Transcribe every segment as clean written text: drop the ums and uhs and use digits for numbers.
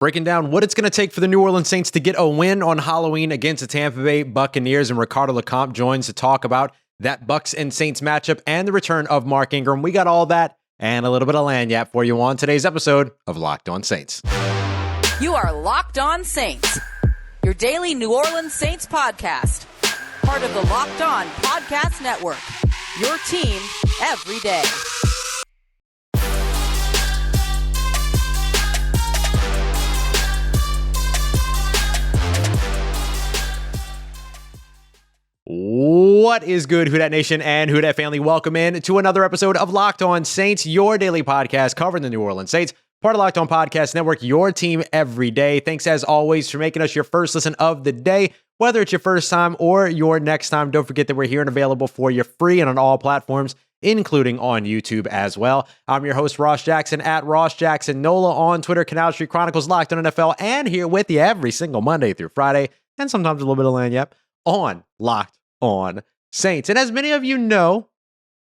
breaking down what it's going to take for the New Orleans Saints to get a win on Halloween against the Tampa Bay Buccaneers. And Ricardo Lecompte joins to talk about that Bucs and Saints matchup and the return of Mark Ingram. We got all that and a little bit of lagniappe for you on today's episode of Locked On Saints. You are Locked On Saints, your daily New Orleans Saints podcast. Part of the Locked On Podcast Network, your team every day. What is good, Who Dat Nation and Who Dat family? Welcome in to another episode of Locked On Saints, your daily podcast covering the New Orleans Saints, part of Locked On Podcast Network, your team every day. Thanks as always for making us your first listen of the day. Whether it's your first time or your next time, don't forget that we're here and available for you free and on all platforms, including on YouTube as well. I'm your host, Ross Jackson, at Ross Jackson Nola on Twitter, Canal Street Chronicles, Locked On NFL, and here with you every single Monday through Friday, and sometimes a little bit of lagniappe on Locked On Saints. And as many of you know,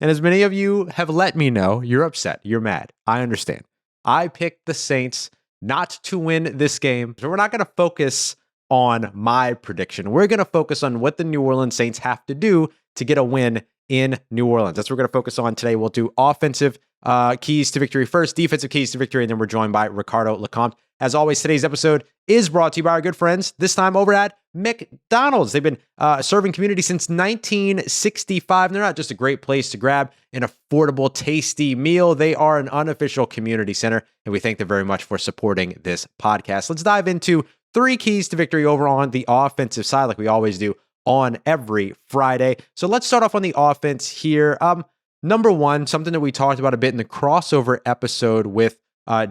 and as many of you have let me know, you're upset, you're mad. I understand. I picked the Saints not to win this game, so we're not going to focus on my prediction. We're going to focus on what the New Orleans Saints have to do to get a win in New Orleans. That's what we're going to focus on today. We'll do offensive keys to victory first, defensive keys to victory, and then we're joined by Ricardo Lecompte. As always, today's episode is brought to you by our good friends, this time over at McDonald's. They've been serving community since 1965. And they're not just a great place to grab an affordable, tasty meal. They are an unofficial community center, and we thank them very much for supporting this podcast. Let's dive into 3 keys to victory over on the offensive side, like we always do on every Friday. So let's start off on the offense here. Number one, something that we talked about a bit in the crossover episode with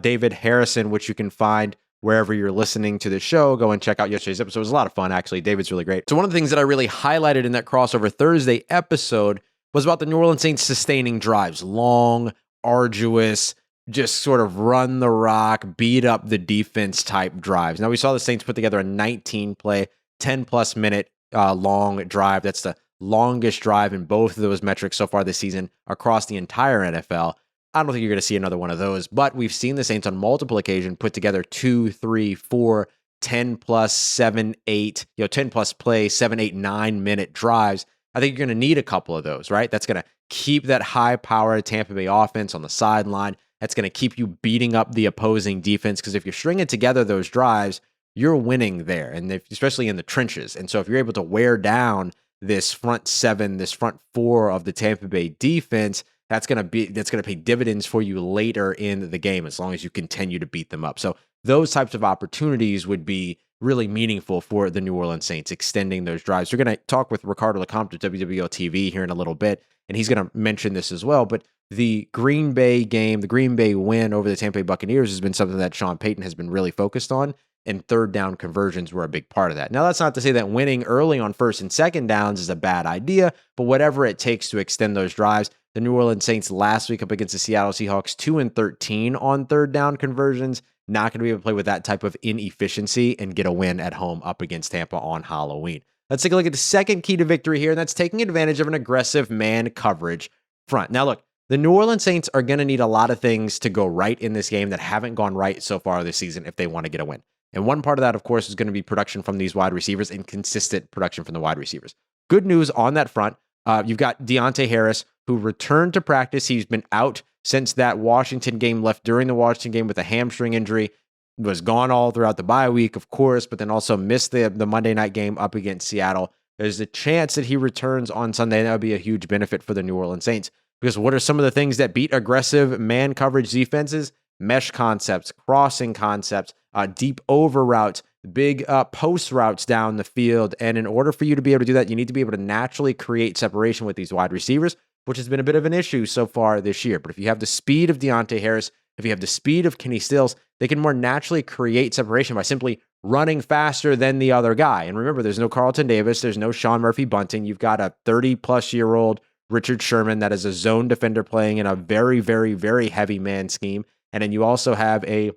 David Harrison, which you can find wherever you're listening to the show. Go and check out yesterday's episode. It was a lot of fun, actually. David's really great. So one of the things that I really highlighted in that crossover Thursday episode was about the New Orleans Saints sustaining drives. Long, arduous, just sort of run the rock, beat up the defense type drives. Now, we saw the Saints put together a 19-play, 10-plus minute long drive. That's the longest drive in both of those metrics so far this season across the entire NFL. I don't think you're going to see another one of those, but we've seen the Saints on multiple occasions put together 2, 3, 4, 10 plus 7, 8, 10 plus play, 7, 8, 9 minute drives. I think you're going to need a couple of those, right? That's going to keep that high powered Tampa Bay offense on the sideline. That's going to keep you beating up the opposing defense, because if you're stringing together those drives, you're winning there, and especially in the trenches. And so if you're able to wear down this front 7, this front 4 of the Tampa Bay defense, that's going to pay dividends for you later in the game as long as you continue to beat them up. So those types of opportunities would be really meaningful for the New Orleans Saints, extending those drives. We're going to talk with Ricardo Lecompte at WWL TV here in a little bit, and he's going to mention this as well. But the Green Bay game, the Green Bay win over the Tampa Bay Buccaneers has been something that Sean Payton has been really focused on, and third down conversions were a big part of that. Now, that's not to say that winning early on first and second downs is a bad idea, but whatever it takes to extend those drives. The New Orleans Saints last week up against the Seattle Seahawks, 2-13 on third down conversions. Not going to be able to play with that type of inefficiency and get a win at home up against Tampa on Halloween. Let's take a look at the second key to victory here, and that's taking advantage of an aggressive man coverage front. Now, look, the New Orleans Saints are going to need a lot of things to go right in this game that haven't gone right so far this season if they want to get a win. And one part of that, of course, is going to be production from these wide receivers and consistent production from the wide receivers. Good news on that front. You've got Deontay Harris, who returned to practice. He's been out since that Washington game, left during the Washington game with a hamstring injury, was gone all throughout the bye week, of course, but then also missed the Monday night game up against Seattle. There's a chance that he returns on Sunday, and that would be a huge benefit for the New Orleans Saints, because what are some of the things that beat aggressive man coverage defenses? Mesh concepts, crossing concepts, deep over routes, big post routes down the field. And in order for you to be able to do that, you need to be able to naturally create separation with these wide receivers, which has been a bit of an issue so far this year. But if you have the speed of Deontay Harris, if you have the speed of Kenny Stills, they can more naturally create separation by simply running faster than the other guy. And remember, there's no Carlton Davis, there's no Sean Murphy Bunting. You've got a 30-plus-year-old Richard Sherman that is a zone defender playing in a very, very, very heavy man scheme. And then you also have a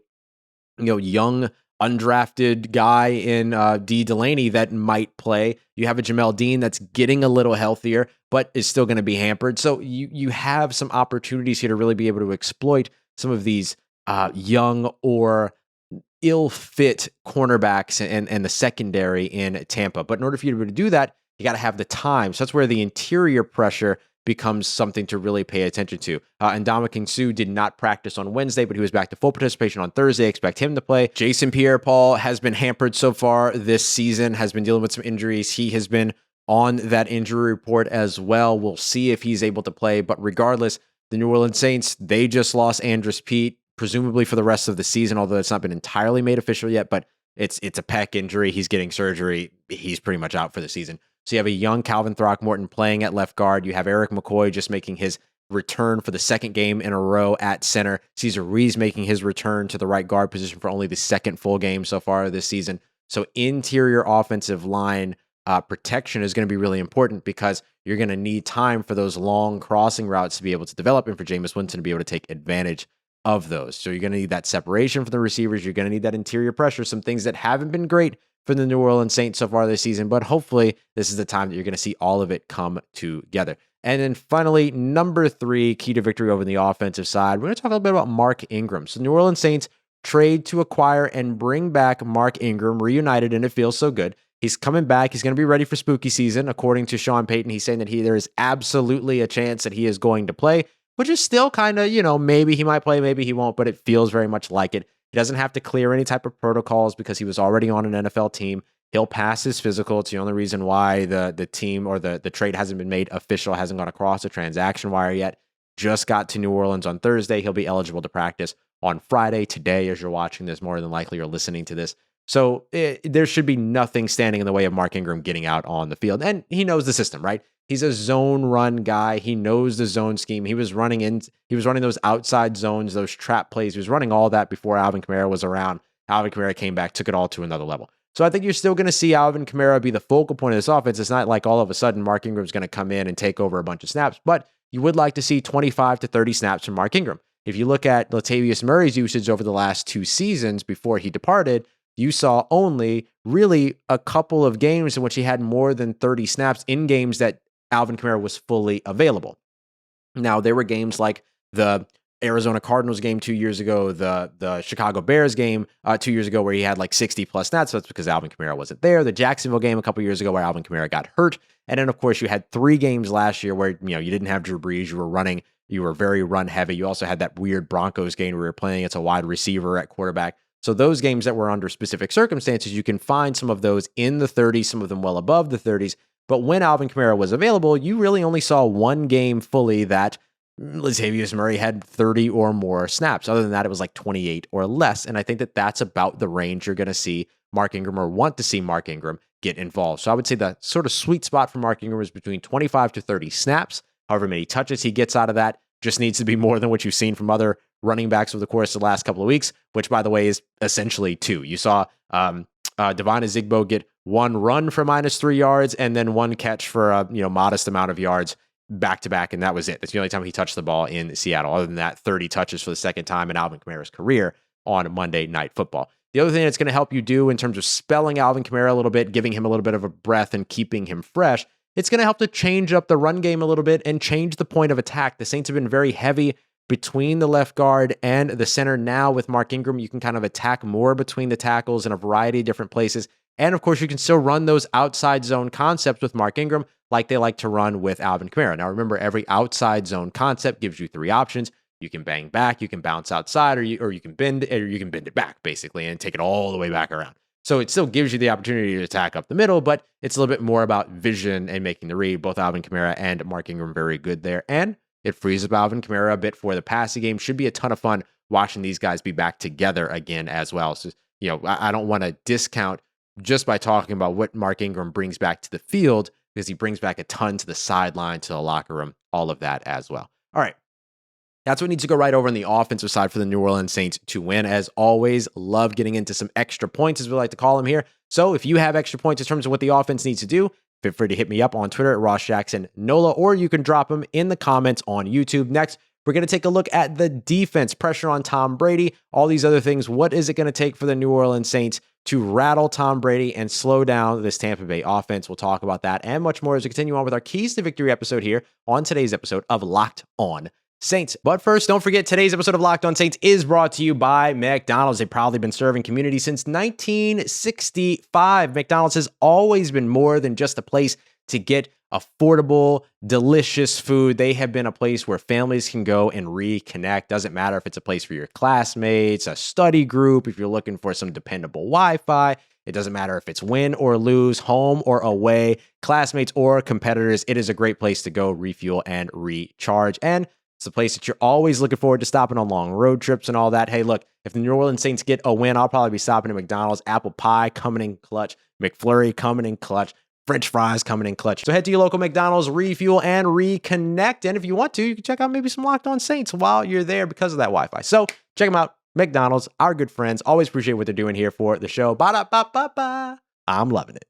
young undrafted guy in D. Delaney that might play. You have a Jamel Dean that's getting a little healthier, but is still going to be hampered. So you have some opportunities here to really be able to exploit some of these young or ill-fit cornerbacks and the secondary in Tampa. But in order for you to be able to do that, you got to have the time. So that's where the interior pressure becomes something to really pay attention to. And Ndamukong Suh did not practice on Wednesday, but he was back to full participation on Thursday. Expect him to play. Jason Pierre-Paul has been hampered so far this season, has been dealing with some injuries. He has been on that injury report as well. We'll see if he's able to play. But regardless, the New Orleans Saints, they just lost Andrus Peat, presumably for the rest of the season, although it's not been entirely made official yet, but it's a pec injury. He's getting surgery. He's pretty much out for the season. So you have a young Calvin Throckmorton playing at left guard. You have Eric McCoy just making his return for the second game in a row at center. Cesar Ruiz making his return to the right guard position for only the second full game so far this season. So interior offensive line protection is going to be really important because you're going to need time for those long crossing routes to be able to develop and for Jameis Winston to be able to take advantage of those. So you're going to need that separation from the receivers. You're going to need that interior pressure, some things that haven't been great for the New Orleans Saints so far this season, but hopefully this is the time that you're going to see all of it come together. And then finally, number 3, key to victory over the offensive side. We're going to talk a little bit about Mark Ingram. So New Orleans Saints trade to acquire and bring back Mark Ingram, reunited, and it feels so good. He's coming back. He's going to be ready for spooky season. According to Sean Payton, he's saying that there is absolutely a chance that he is going to play, which is still kind of, maybe he might play, maybe he won't, but it feels very much like it. He doesn't have to clear any type of protocols because he was already on an NFL team. He'll pass his physical. It's the only reason why the team or the trade hasn't been made official, hasn't gone across the transaction wire yet. Just got to New Orleans on Thursday. He'll be eligible to practice on Friday. Today, as you're watching this, more than likely you're listening to this. So there should be nothing standing in the way of Mark Ingram getting out on the field. And he knows the system, right? He's a zone run guy. He knows the zone scheme. He was running those outside zones, those trap plays. He was running all that before Alvin Kamara was around. Alvin Kamara came back, took it all to another level. So I think you're still going to see Alvin Kamara be the focal point of this offense. It's not like all of a sudden Mark Ingram's going to come in and take over a bunch of snaps, but you would like to see 25 to 30 snaps from Mark Ingram. If you look at Latavius Murray's usage over the last 2 seasons before he departed, you saw only really a couple of games in which he had more than 30 snaps in games that Alvin Kamara was fully available. Now, there were games like the Arizona Cardinals game 2 years ago, the Chicago Bears game 2 years ago where he had like 60 plus snaps. That's because Alvin Kamara wasn't there. The Jacksonville game a couple years ago where Alvin Kamara got hurt. And then, of course, you had 3 games last year where you didn't have Drew Brees. You were very run heavy. You also had that weird Broncos game where you were playing as a wide receiver at quarterback. So those games that were under specific circumstances, you can find some of those in the 30s, some of them well above the 30s. But when Alvin Kamara was available, you really only saw one game fully that Latavius Murray had 30 or more snaps. Other than that, it was like 28 or less. And I think that that's about the range you're going to see Mark Ingram or want to see Mark Ingram get involved. So I would say the sort of sweet spot for Mark Ingram is between 25 to 30 snaps. However many touches he gets out of that just needs to be more than what you've seen from other running backs over the course of the last couple of weeks, which, by the way, is essentially 2. You saw Devon Ezigbo get 1 run for -3 yards and then 1 catch for a modest amount of yards back to back, and that was it. That's the only time he touched the ball in Seattle. Other than that, 30 touches for the second time in Alvin Kamara's career on Monday Night Football. The other thing that's going to help you do in terms of spelling Alvin Kamara a little bit, giving him a little bit of a breath and keeping him fresh, it's going to help to change up the run game a little bit and change the point of attack. The Saints have been very heavy between the left guard and the center. Now with Mark Ingram, you can kind of attack more between the tackles in a variety of different places. And of course, you can still run those outside zone concepts with Mark Ingram like they like to run with Alvin Kamara. Now remember, every outside zone concept gives you 3 options. You can bang back, you can bounce outside, or you can bend it back, basically, and take it all the way back around. So it still gives you the opportunity to attack up the middle, but it's a little bit more about vision and making the read. Both Alvin Kamara and Mark Ingram very good there. And it frees up Alvin Kamara a bit for the passing game. Should be a ton of fun watching these guys be back together again as well. So, I don't want to discount just by talking about what Mark Ingram brings back to the field, because he brings back a ton to the sideline, to the locker room, all of that as well. All right. That's what needs to go right over on the offensive side for the New Orleans Saints to win. As always, love getting into some extra points, as we like to call them here. So if you have extra points in terms of what the offense needs to do, feel free to hit me up on Twitter at Ross Jackson Nola, or you can drop them in the comments on YouTube. Next, we're going to take a look at the defense, pressure on Tom Brady, all these other things. What is it going to take for the New Orleans Saints to rattle Tom Brady and slow down this Tampa Bay offense? We'll talk about that and much more as we continue on with our Keys to Victory episode here on today's episode of Locked On Saints. But first, don't forget today's episode of Locked On Saints is brought to you by McDonald's. They've probably been serving community since 1965. McDonald's has always been more than just a place to get affordable, delicious food. They have been a place where families can go and reconnect. Doesn't matter if it's a place for your classmates, a study group, if you're looking for some dependable Wi-Fi. It doesn't matter if it's win or lose, home or away, classmates or competitors. It is a great place to go refuel and recharge. And it's a place that you're always looking forward to stopping on long road trips and all that. Hey, look, if the New Orleans Saints get a win, I'll probably be stopping at McDonald's. Apple pie coming in clutch, McFlurry coming in clutch, French fries coming in clutch. So head to your local McDonald's, refuel and reconnect. And if you want to, you can check out maybe some Locked On Saints while you're there because of that Wi-Fi. So check them out. McDonald's, our good friends. Always appreciate what they're doing here for the show. Ba-da-ba-ba-ba. I'm loving it.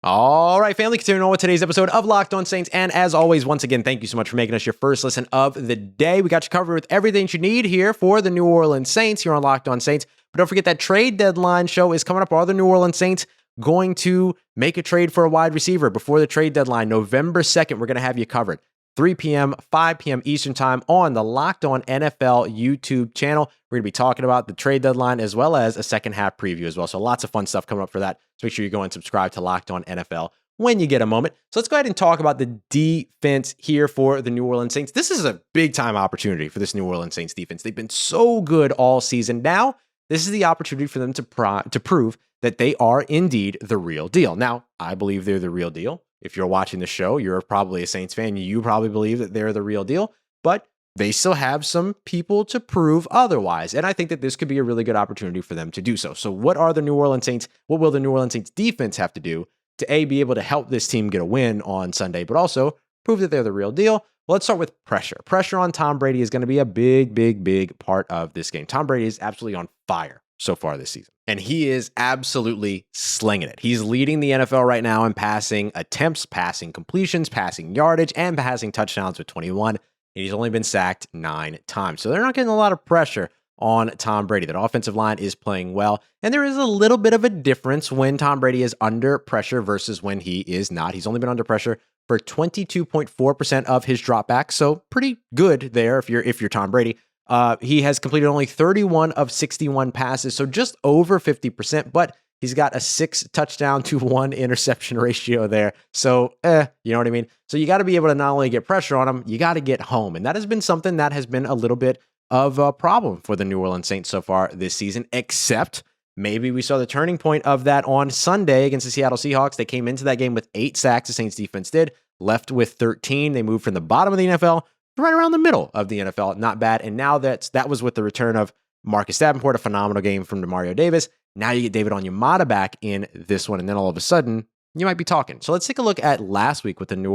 All right, family, continuing on with today's episode of Locked On Saints. And as always, once again, thank you so much for making us your first listen of the day. We got you covered with everything you need here for the New Orleans Saints here on Locked On Saints. But don't forget that trade deadline show is coming up. Are the New Orleans Saints going to make a trade for a wide receiver before the trade deadline? November 2nd, we're going to have you covered. 3 p.m., 5 p.m. Eastern time on the Locked On NFL YouTube channel. We're going to be talking about the trade deadline as well as a second half preview as well. So lots of fun stuff coming up for that. So make sure you go and subscribe to Locked On NFL when you get a moment. So let's go ahead and talk about the defense here for the New Orleans Saints. This is a big time opportunity for this New Orleans Saints defense. They've been so good all season. Now, this is the opportunity for them to prove that they are indeed the real deal. Now, I believe they're the real deal. If you're watching the show, you're probably a Saints fan. You probably believe that they're the real deal, but they still have some people to prove otherwise. And I think that this could be a really good opportunity for them to do so. So what are the New Orleans Saints? What will the New Orleans Saints defense have to do to be able to help this team get a win on Sunday, but also prove that they're the real deal? Well, let's start with pressure. Pressure on Tom Brady is going to be a big part of this game. Tom Brady is absolutely on fire so far this season. And he is absolutely slinging it. He's leading the NFL right now in passing attempts, passing completions, passing yardage, and passing touchdowns with 21. And he's only been sacked 9 times. So they're not getting a lot of pressure on Tom Brady. That offensive line is playing well. And there is a little bit of a difference when Tom Brady is under pressure versus when he is not. He's only been under pressure for 22.4% of his dropbacks. So pretty good there if you're Tom Brady. He has completed only 31 of 61 passes, so just over 50%, but he's got a 6 touchdown to 1 interception ratio there. So, you know what I mean? So you got to be able to not only get pressure on him, you got to get home. And that has been something that has been a little bit of a problem for the New Orleans Saints so far this season, except maybe we saw the turning point of that on Sunday against the Seattle Seahawks. They came into that game with 8 sacks, the Saints defense did, left with 13. They moved from the bottom of the NFL right around the middle of the NFL. Not bad. And now that was with the return of Marcus Davenport, a phenomenal game from Demario Davis. Now you get David Onyemata back in this one. And then all of a sudden, you might be talking. So let's take a look at last season with the New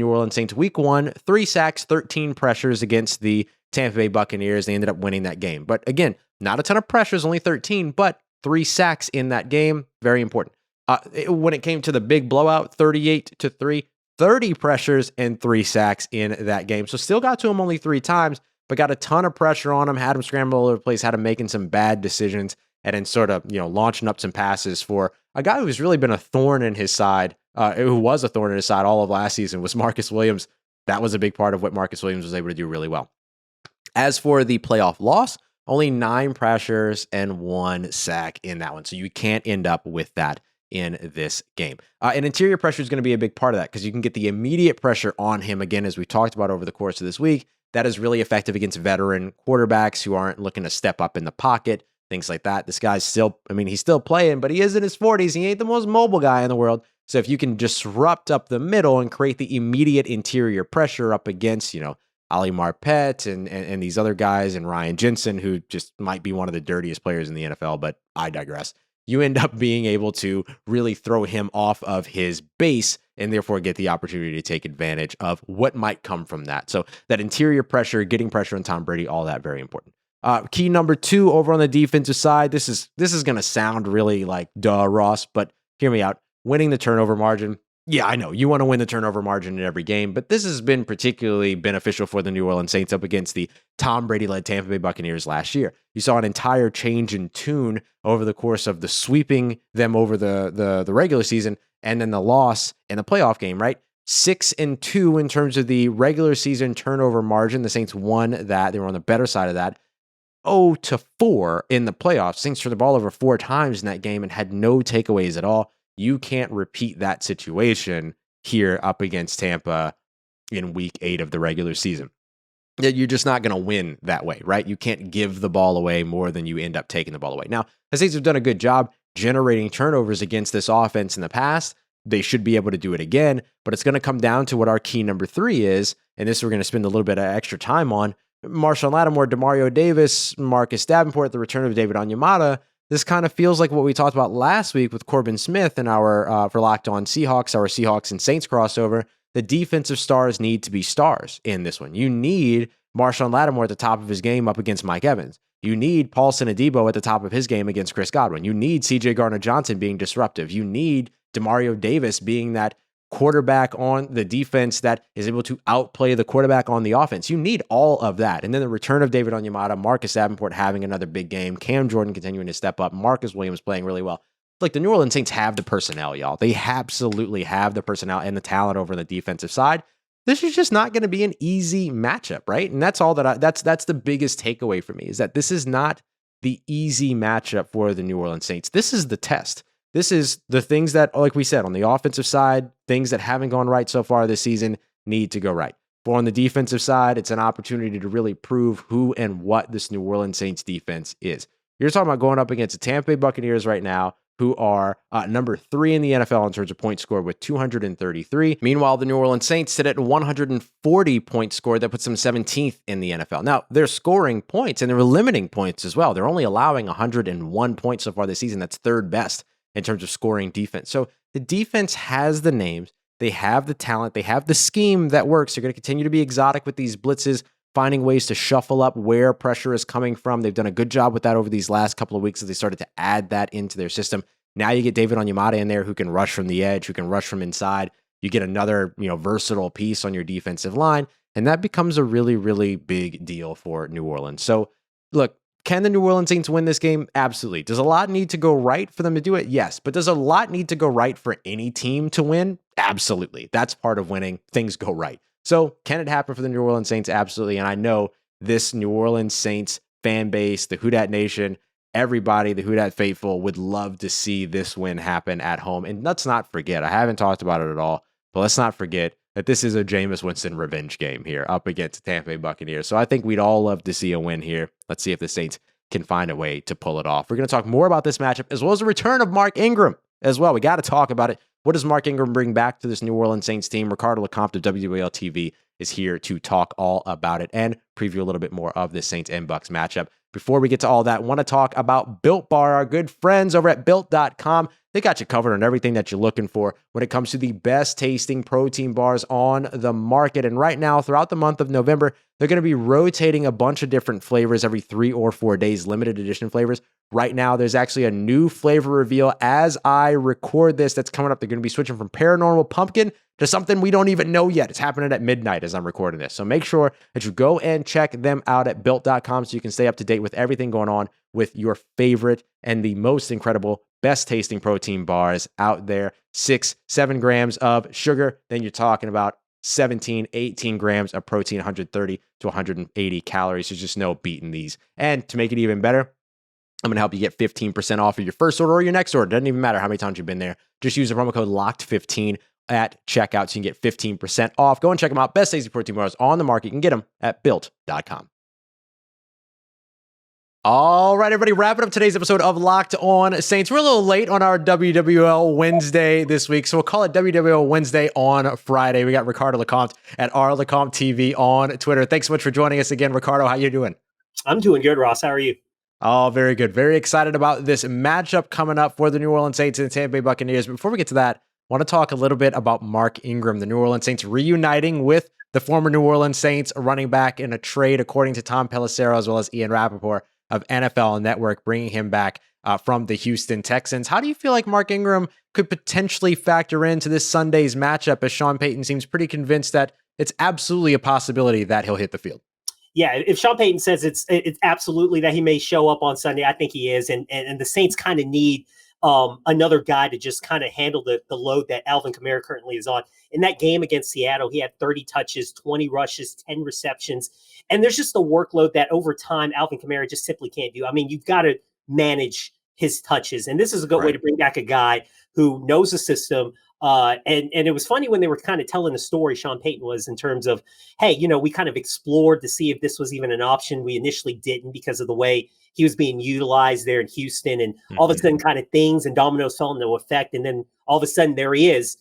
Orleans Saints. Week 1, 3 sacks, 13 pressures against the Tampa Bay Buccaneers. They ended up winning that game. But again, not a ton of pressures, only 13, but 3 sacks in that game. Very important. When it came to the big blowout, 38-3, 30 pressures and 3 sacks in that game. So still got to him only 3 times, but got a ton of pressure on him, had him scramble all over the place, had him making some bad decisions, and then sort of, launching up some passes for a guy who's really been a thorn in his side, who was a thorn in his side all of last season, was Marcus Williams. That was a big part of what Marcus Williams was able to do really well. As for the playoff loss, only 9 pressures and 1 sack in that one. So you can't end up with that in this game. And interior pressure is going to be a big part of that because you can get the immediate pressure on him, again, as we talked about over the course of this week. That is really effective against veteran quarterbacks who aren't looking to step up in the pocket, things like that. This guy's he's still playing, but he is in his 40s. He ain't the most mobile guy in the world. So if you can disrupt up the middle and create the immediate interior pressure up against, Ali Marpet and these other guys and Ryan Jensen, who just might be one of the dirtiest players in the NFL, but I digress. You end up being able to really throw him off of his base and therefore get the opportunity to take advantage of what might come from that. So that interior pressure, getting pressure on Tom Brady, all that very important. Key number 2 over on the defensive side. This is going to sound really like duh, Ross, but hear me out. Winning the turnover margin. Yeah, I know you want to win the turnover margin in every game, but this has been particularly beneficial for the New Orleans Saints up against the Tom Brady-led Tampa Bay Buccaneers last year. You saw an entire change in tune over the course of the sweeping them over the regular season and then the loss in the playoff game, right? 6-2 in terms of the regular season turnover margin. The Saints won that. They were on the better side of that. 0-4 in the playoffs. Saints turned the ball over 4 times in that game and had no takeaways at all. You can't repeat that situation here up against Tampa in week 8 of the regular season. You're just not going to win that way, right? You can't give the ball away more than you end up taking the ball away. Now, the Saints have done a good job generating turnovers against this offense in the past. They should be able to do it again, but it's going to come down to what our key number 3 is, and this we're going to spend a little bit of extra time on. Marshon Lattimore, Demario Davis, Marcus Davenport, the return of David Onyemata. This kind of feels like what we talked about last week with Corbin Smith and our for Locked On Seahawks, our Seahawks and Saints crossover. The defensive stars need to be stars in this one. You need Marshon Lattimore at the top of his game up against Mike Evans. You need Paulson Adebo at the top of his game against Chris Godwin. You need CJ Gardner-Johnson being disruptive. You need Demario Davis being that quarterback on the defense that is able to outplay the quarterback on the offense. You need all of that. And then the return of David Onyemata, Marcus Davenport having another big game, Cam Jordan continuing to step up, Marcus Williams playing really well. Like, the New Orleans Saints have the personnel, y'all. They absolutely have the personnel and the talent over on the defensive side. This is just not going to be an easy matchup, right? And that's all that's the biggest takeaway for me, is that this is not the easy matchup for the New Orleans Saints. This is the test. This is the things that, like we said, on the offensive side, things that haven't gone right so far this season need to go right. For on the defensive side, it's an opportunity to really prove who and what this New Orleans Saints defense is. You're talking about going up against the Tampa Bay Buccaneers right now, who are number 3 in the NFL in terms of points scored with 233. Meanwhile, the New Orleans Saints sit at 140 points scored. That puts them 17th in the NFL. Now, they're scoring points and they're limiting points as well. They're only allowing 101 points so far this season. That's 3rd best in terms of scoring defense. So the defense has the names. They have the talent. They have the scheme that works. They're going to continue to be exotic with these blitzes, finding ways to shuffle up where pressure is coming from. They've done a good job with that over these last couple of weeks as they started to add that into their system. Now you get David Onyemata in there who can rush from the edge, who can rush from inside. You get another, versatile piece on your defensive line, and that becomes a really, really big deal for New Orleans. So, look, can the New Orleans Saints win this game? Absolutely. Does a lot need to go right for them to do it? Yes. But does a lot need to go right for any team to win? Absolutely. That's part of winning. Things go right. So can it happen for the New Orleans Saints? Absolutely. And I know this New Orleans Saints fan base, the Who Dat Nation, everybody, the Who Dat faithful would love to see this win happen at home. And let's not forget, I haven't talked about it at all, but let's not forget that this is a Jameis Winston revenge game here up against the Tampa Bay Buccaneers. So I think we'd all love to see a win here. Let's see if the Saints can find a way to pull it off. We're going to talk more about this matchup as well as the return of Mark Ingram as well. We got to talk about it. What does Mark Ingram bring back to this New Orleans Saints team? Ricardo Lecompte of WWL TV is here to talk all about it and preview a little bit more of this Saints and Bucks matchup. Before we get to all that, I want to talk about Built Bar, our good friends over at Built.com. They got you covered on everything that you're looking for when it comes to the best tasting protein bars on the market. And right now, throughout the month of November, they're going to be rotating a bunch of different flavors every 3 or 4 days, limited edition flavors. Right now, there's actually a new flavor reveal as I record this that's coming up. They're going to be switching from Paranormal Pumpkin to something we don't even know yet. It's happening at midnight as I'm recording this. So make sure that you go and check them out at Built.com so you can stay up to date with everything going on with your favorite and the most incredible, best tasting protein bars out there. 6-7 grams of sugar. Then you're talking about 17-18 grams of protein, 130 to 180 calories. There's just no beating these. And to make it even better, I'm going to help you get 15% off of your first order or your next order. Doesn't even matter how many times you've been there. Just use the promo code LOCKED15 at checkout so you can get 15% off. Go and check them out. Best tasty protein bars on the market. You can get them at Built.com. All right, everybody, wrapping up today's episode of Locked On Saints. We're a little late on our WWL Wednesday this week, so we'll call it WWL Wednesday on Friday. We got Ricardo Lecompte at Lecompte TV on Twitter. Thanks so much for joining us again, Ricardo. How you doing? I'm doing good, Ross. How are you? Oh, very good. Very excited about this matchup coming up for the New Orleans Saints and the Tampa Bay Buccaneers. But before we get to that, I want to talk a little bit about Mark Ingram, the New Orleans Saints reuniting with the former New Orleans Saints running back in a trade, according to Tom Pelissero as well as Ian Rappaport of NFL Network, bringing him back from the Houston Texans. How do you feel like Mark Ingram could potentially factor into this Sunday's matchup, as Sean Payton seems pretty convinced that it's absolutely a possibility that he'll hit the field? Yeah, if Sean Payton says it's absolutely that he may show up on Sunday, I think he is. And the Saints kind of need another guy to just kind of handle the load that Alvin Kamara currently is on. In that game against Seattle, he had 30 touches, 20 rushes, 10 receptions. And there's just the workload that over time, Alvin Kamara just simply can't do. I mean, you've got to manage his touches. And this is a good way to bring back a guy who knows the system. And it was funny when they were kind of telling the story, Sean Payton was, in terms of, hey, we kind of explored to see if this was even an option. We initially didn't because of the way he was being utilized there in Houston, and all of a sudden kind of things and dominoes fell into effect. And then all of a sudden there he is.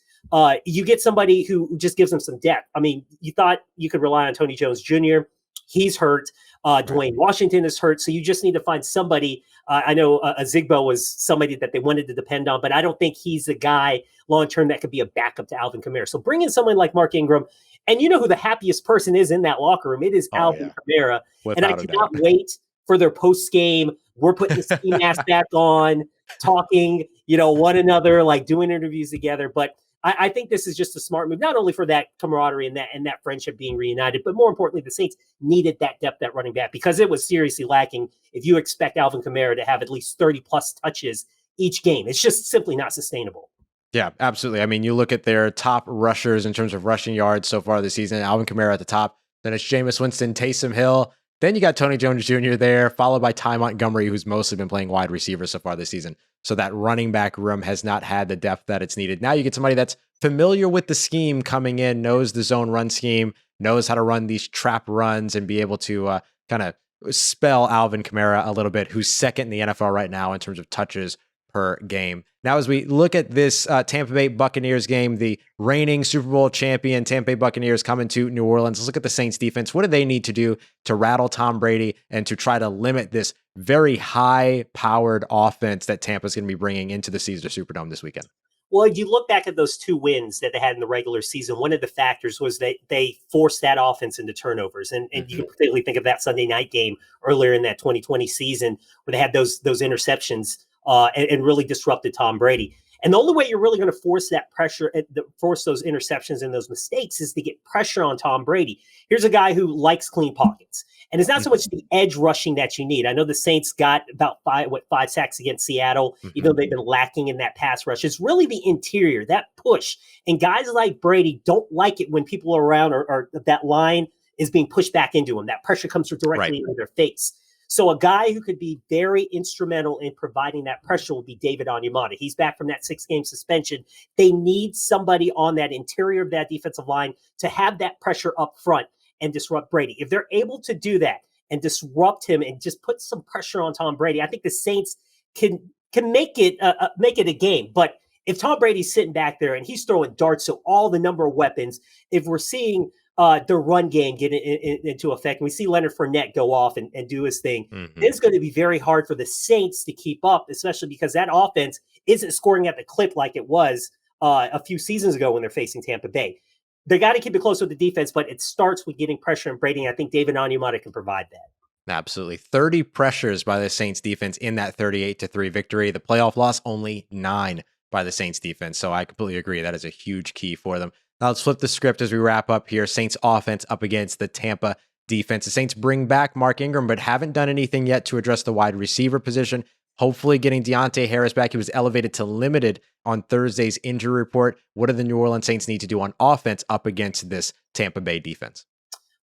You get somebody who just gives him some depth. I mean, you thought you could rely on Tony Jones Jr. He's hurt. Dwayne Washington is hurt. So you just need to find somebody. I know Zigbo was somebody that they wanted to depend on, but I don't think he's the guy long-term that could be a backup to Alvin Kamara. So bring in someone like Mark Ingram, and you know who the happiest person is in that locker room. It is Alvin Kamara. And I cannot wait for their post-game. We're putting the ski mask back on, talking, one another, like doing interviews together. But I think this is just a smart move, not only for that camaraderie and that friendship being reunited, but more importantly, the Saints needed that depth at running back because it was seriously lacking. If you expect Alvin Kamara to have at least 30 plus touches each game, it's just simply not sustainable. Yeah, absolutely. I mean, you look at their top rushers in terms of rushing yards so far this season, Alvin Kamara at the top, then it's Jameis Winston, Taysom Hill. Then you got Tony Jones Jr. there, followed by Ty Montgomery, who's mostly been playing wide receiver so far this season. So that running back room has not had the depth that it's needed. Now you get somebody that's familiar with the scheme coming in, knows the zone run scheme, knows how to run these trap runs and be able to kind of spell Alvin Kamara a little bit, who's second in the NFL right now in terms of touches per game. Now, as we look at this Tampa Bay Buccaneers game, the reigning Super Bowl champion Tampa Bay Buccaneers coming to New Orleans. Let's look at the Saints defense. What do they need to do to rattle Tom Brady and to try to limit this very high-powered offense that Tampa's going to be bringing into the Caesars Superdome this weekend? Well, if you look back at those 2 wins that they had in the regular season, one of the factors was that they forced that offense into turnovers. And you can particularly think of that Sunday night game earlier in that 2020 season where they had those interceptions and really disrupted Tom Brady. And the only way you're really going to force that pressure, force those interceptions and those mistakes, is to get pressure on Tom Brady. Here's a guy who likes clean pockets. And it's not so much the edge rushing that you need. I know the Saints got about 5 sacks against Seattle, even though they've been lacking in that pass rush. It's really the interior, that push. And guys like Brady don't like it when people are around or that line is being pushed back into them. That pressure comes directly into their face. So a guy who could be very instrumental in providing that pressure will be David Onyemata. He's back from that 6-game suspension. They need somebody on that interior of that defensive line to have that pressure up front and disrupt Brady. If they're able to do that and disrupt him and just put some pressure on Tom Brady, I think the Saints can make it a game. But if Tom Brady's sitting back there and he's throwing darts, so all the number of weapons, if we're seeing the run game get into effect, and we see Leonard Fournette go off and do his thing, it's going to be very hard for the Saints to keep up, especially because that offense isn't scoring at the clip like it was a few seasons ago when they're facing Tampa Bay. They got to keep it close with the defense, but it starts with getting pressure on Brady. And I think David Onyemata can provide that. Absolutely. 30 pressures by the Saints defense in that 38-3 victory. The playoff loss, only 9 by the Saints defense. So I completely agree. That is a huge key for them. Now let's flip the script as we wrap up here. Saints offense up against the Tampa defense. The Saints bring back Mark Ingram, but haven't done anything yet to address the wide receiver position. Hopefully getting Deontay Harris back. He was elevated to limited on Thursday's injury report. What do the New Orleans Saints need to do on offense up against this Tampa Bay defense?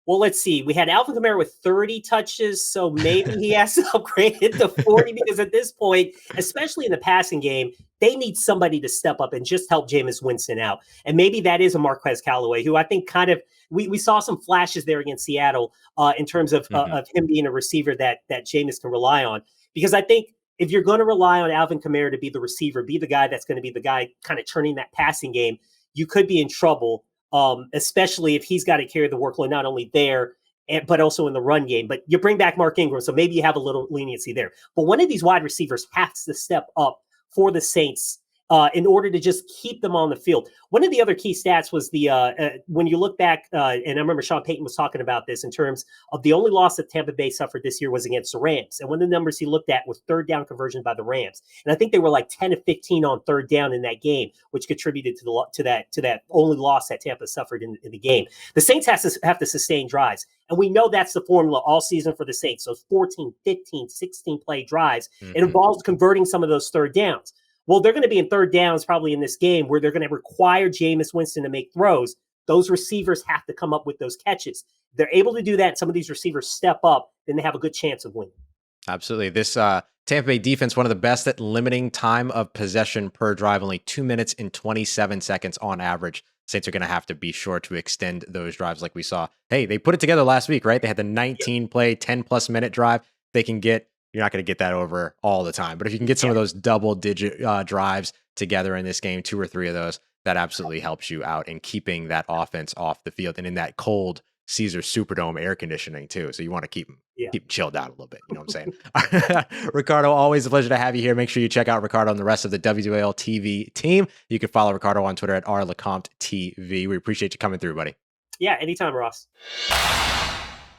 Well, let's see. We had Alvin Kamara with 30 touches, so maybe he has to upgrade it to 40 because at this point, especially in the passing game, they need somebody to step up and just help Jameis Winston out. And maybe that is a Marquez Callaway, who I think kind of we saw some flashes there against Seattle in terms of him being a receiver that Jameis can rely on. Because I think if you're going to rely on Alvin Kamara to be the receiver, be the guy that's going to be the guy kind of turning that passing game, you could be in trouble. Especially if he's got to carry the workload not only there, but also in the run game. But you bring back Mark Ingram, so maybe you have a little leniency there. But one of these wide receivers has to step up for the Saints in order to just keep them on the field. One of the other key stats was when you look back, and I remember Sean Payton was talking about this in terms of the only loss that Tampa Bay suffered this year was against the Rams. And one of the numbers he looked at was third down conversion by the Rams. And I think they were like 10 of 15 on third down in that game, which contributed to that only loss that Tampa suffered in the game. The Saints have to sustain drives. And we know that's the formula all season for the Saints. Those 14, 15, 16 play drives. It involves converting some of those third downs. Well, they're going to be in third downs probably in this game where they're going to require Jameis Winston to make throws. Those receivers have to come up with those catches. They're able to do that. Some of these receivers step up, then they have a good chance of winning. Absolutely. This Tampa Bay defense, one of the best at limiting time of possession per drive, only 2 minutes and 27 seconds on average. Saints are going to have to be sure to extend those drives like we saw. Hey, they put it together last week, right? They had the 19-play, 10-plus minute drive. They can get, you're not going to get that over all the time, but if you can get some of those double-digit drives together in this game, 2 or 3 of those, that absolutely helps you out in keeping that offense off the field and in that cold Caesar Superdome air conditioning too. So you want to keep them chilled out a little bit. You know what I'm saying? Ricardo, always a pleasure to have you here. Make sure you check out Ricardo and the rest of the WWL TV team. You can follow Ricardo on Twitter at @RLecompte TV. We appreciate you coming through, buddy. Yeah, anytime, Ross.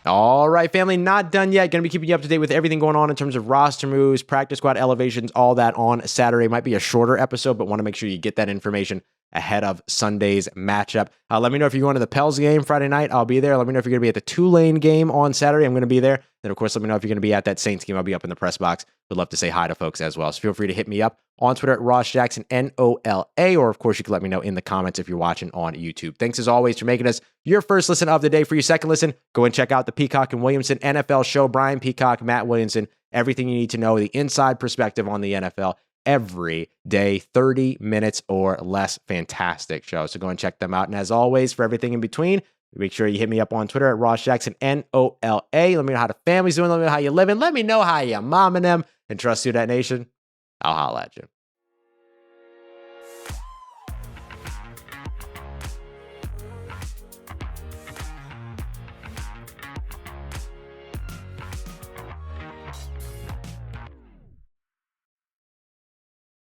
All right, family, not done yet. Going to be keeping you up to date with everything going on in terms of roster moves, practice squad elevations, all that on Saturday. Might be a shorter episode, but want to make sure you get that information ahead of Sunday's matchup. Let me know if you're going to the Pels game Friday night. I'll be there. Let me know if you're going to be at the Tulane game on Saturday. I'm going to be there. Then, of course, let me know if you're going to be at that Saints game. I'll be up in the press box. Would love to say hi to folks as well. So feel free to hit me up on Twitter at Ross Jackson, NOLA, or of course, you can let me know in the comments if you're watching on YouTube. Thanks as always for making us your first listen of the day. For your second listen, go and check out the Peacock and Williamson NFL show. Brian Peacock, Matt Williamson, everything you need to know, the inside perspective on the NFL every day, 30 minutes or less. Fantastic show. So go and check them out. And as always, for everything in between, make sure you hit me up on Twitter at Ross Jackson, NOLA. Let me know how the family's doing. Let me know how you're living. Let me know how you're momming them. And trust you, that nation. I'll holla at you.